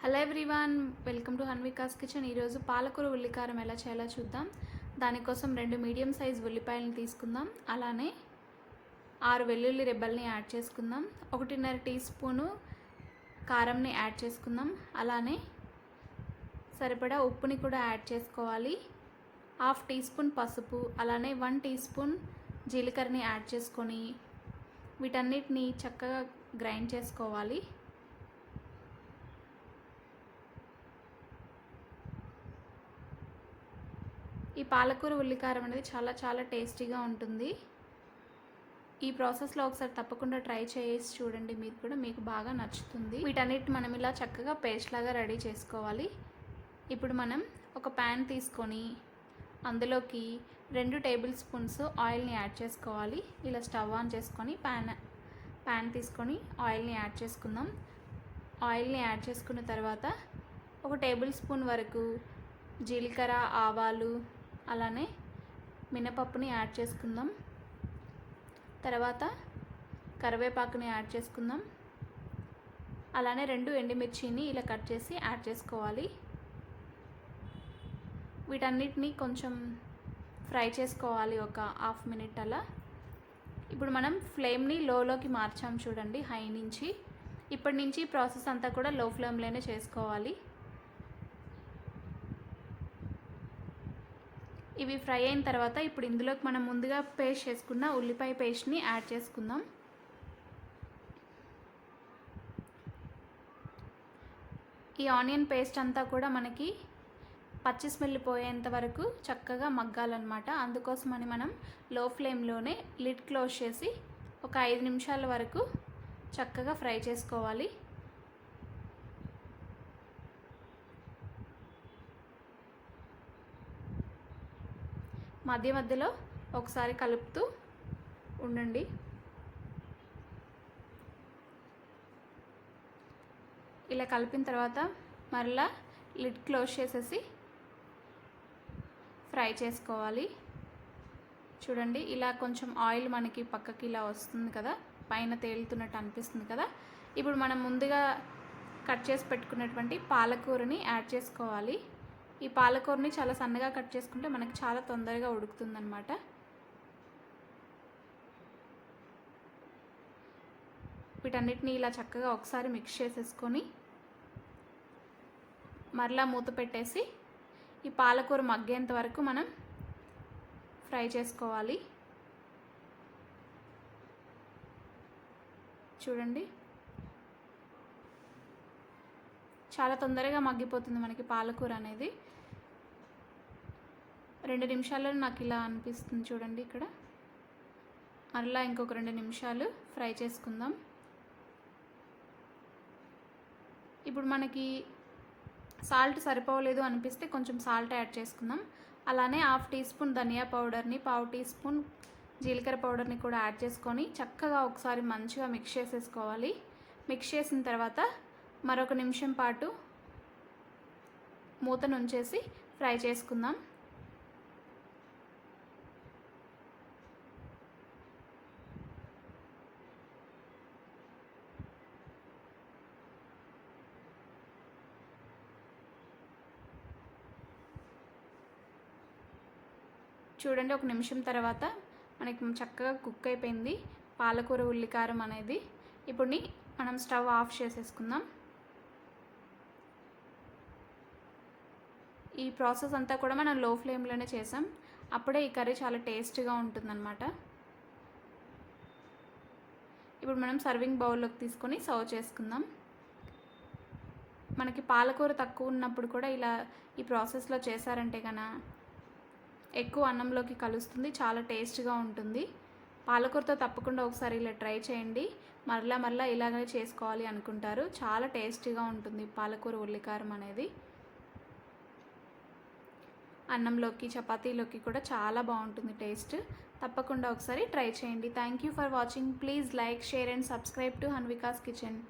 Hello everyone, welcome to Hanvika's kitchen. ఈరోజు పాలకూర ఉల్లికారం ఎలా చేయాలో చూద్దాం. దానికోసం 2 మీడియం సైజ్ ఉల్లిపాయలను తీసుకుందాం. అలానే 6 వెల్లుల్లి రెబ్బల్ని యాడ్ చేసుకుందాం. 1.5 టీ స్పూను కారంని యాడ్ చేసుకుందాం. అలానే సరిపడా ఉప్పుని కూడా యాడ్ చేసుకోవాలి. 1/2 టీ స్పూన్ పసుపు, అలానే 1 టీ స్పూన్ జీలకర్రని యాడ్ చేసుకొని వీటన్నిటిని చక్కగా గ్రైండ్ చేసుకోవాలి. ఈ పాలకూర ఉల్లికారం అనేది చాలా టేస్టీగా ఉంటుంది. ఈ ప్రాసెస్లో ఒకసారి తప్పకుండా ట్రై చేసి చూడండి, మీరు కూడా మీకు బాగా నచ్చుతుంది. వీటన్నిటి మనం ఇలా చక్కగా పేస్ట్ లాగా రెడీ చేసుకోవాలి. ఇప్పుడు మనం ఒక ప్యాన్ తీసుకొని అందులోకి 2 టేబుల్ స్పూన్స్ ఆయిల్ని యాడ్ చేసుకోవాలి. ఇలా స్టవ్ ఆన్ చేసుకొని ప్యాన్ తీసుకొని ఆయిల్ని యాడ్ చేసుకుందాం. ఆయిల్ని యాడ్ చేసుకున్న తర్వాత 1 టేబుల్ స్పూన్ వరకు జీలకర్ర, ఆవాలు, అలానే మినపప్పుని యాడ్ చేసుకుందాం. తర్వాత కరివేపాకుని యాడ్ చేసుకుందాం. అలానే 2 ఎండుమిర్చిని ఇలా కట్ చేసి యాడ్ చేసుకోవాలి. వీటన్నిటిని కొంచెం ఫ్రై చేసుకోవాలి, ఒక 1/2 మినిట్ అలా. ఇప్పుడు మనం ఫ్లేమ్ని లోలోకి మార్చాం చూడండి, హై నుంచి. ఇప్పటి నుంచి ప్రాసెస్ అంతా కూడా లో ఫ్లేమ్లోనే చేసుకోవాలి. ఇవి ఫ్రై అయిన తర్వాత ఇప్పుడు ఇందులోకి మనం ముందుగా పేస్ట్ చేసుకున్న ఉల్లిపాయ పేస్ట్ని యాడ్ చేసుకుందాం. ఈ ఆనియన్ పేస్ట్ అంతా కూడా మనకి పచ్చి స్మెల్ పోయేంత వరకు చక్కగా మగ్గాలన్నమాట. అందుకోసమని మనం లో ఫ్లేమ్లోనే లిడ్ క్లోజ్ చేసి ఒక 5 నిమిషాల వరకు చక్కగా ఫ్రై చేసుకోవాలి. మధ్య మధ్యలో ఒకసారి కలుపుతూ ఉండండి. ఇలా కలిపిన తర్వాత మరలా లిడ్ క్లోజ్ చేసేసి ఫ్రై చేసుకోవాలి. చూడండి, ఇలా కొంచెం ఆయిల్ మనకి పక్కకి ఇలా వస్తుంది కదా, పైన తేలుతున్నట్టు అనిపిస్తుంది కదా. ఇప్పుడు మనం ముందుగా కట్ చేసి పెట్టుకున్నటువంటి పాలకూరని యాడ్ చేసుకోవాలి. ఈ పాలకూరని చాలా సన్నగా కట్ చేసుకుంటే మనకి చాలా తొందరగా ఉడుకుతుందన్నమాట. వీటన్నిటిని ఇలా చక్కగా ఒకసారి మిక్స్ చేసేసుకొని మరలా మూత పెట్టేసి ఈ పాలకూర మగ్గేంత వరకు మనం ఫ్రై చేసుకోవాలి. చూడండి, చాలా తొందరగా మగ్గిపోతుంది మనకి పాలకూర అనేది. 2 నిమిషాల్లో నాకు ఇలా అనిపిస్తుంది చూడండి. ఇక్కడ మరలా ఇంకొక 2 నిమిషాలు ఫ్రై చేసుకుందాం. ఇప్పుడు మనకి సాల్ట్ సరిపోలేదు అనిపిస్తే కొంచెం సాల్ట్ యాడ్ చేసుకుందాం. అలానే 1/2 టీ స్పూన్ ధనియా పౌడర్ని, 1/2 టీ స్పూన్ జీలకర్ర పౌడర్ని కూడా యాడ్ చేసుకొని చక్కగా ఒకసారి మంచిగా మిక్స్ చేసేసుకోవాలి. మిక్స్ చేసిన తర్వాత మరొక నిమిషం పాటు మూతను ఉంచేసి ఫ్రై చేసుకుందాం. చూడండి, 1 నిమిషం తర్వాత మనకి చక్కగా కుక్ అయిపోయింది పాలకూర ఉల్లికారం అనేది. ఇప్పుడు మనం స్టవ్ ఆఫ్ చేసేసుకుందాం. ఈ ప్రాసెస్ అంతా కూడా మనం లో ఫ్లేమ్లోనే చేసాం, అప్పుడే ఈ కర్రీ చాలా టేస్ట్గా ఉంటుందన్నమాట. ఇప్పుడు మనం సర్వింగ్ బౌల్లోకి తీసుకొని సర్వ్ చేసుకుందాం. మనకి పాలకూర తక్కువ ఉన్నప్పుడు కూడా ఇలా ఈ ప్రాసెస్లో చేశారంటే కన్నా ఎక్కువ అన్నంలోకి కలుస్తుంది, చాలా టేస్ట్గా ఉంటుంది. పాలకూరతో తప్పకుండా ఒకసారి ఇలా ట్రై చేయండి. మరలా ఇలాగే చేసుకోవాలి అనుకుంటారు. చాలా టేస్టీగా ఉంటుంది పాలకూర ఉల్లికారం అనేది. అన్నంలోకి, చపాతీలోకి కూడా చాలా బాగుంటుంది టేస్ట్. తప్పకుండా ఒకసారి ట్రై చేయండి. Thank you for watching. Please like, share and subscribe to Hanvika's kitchen.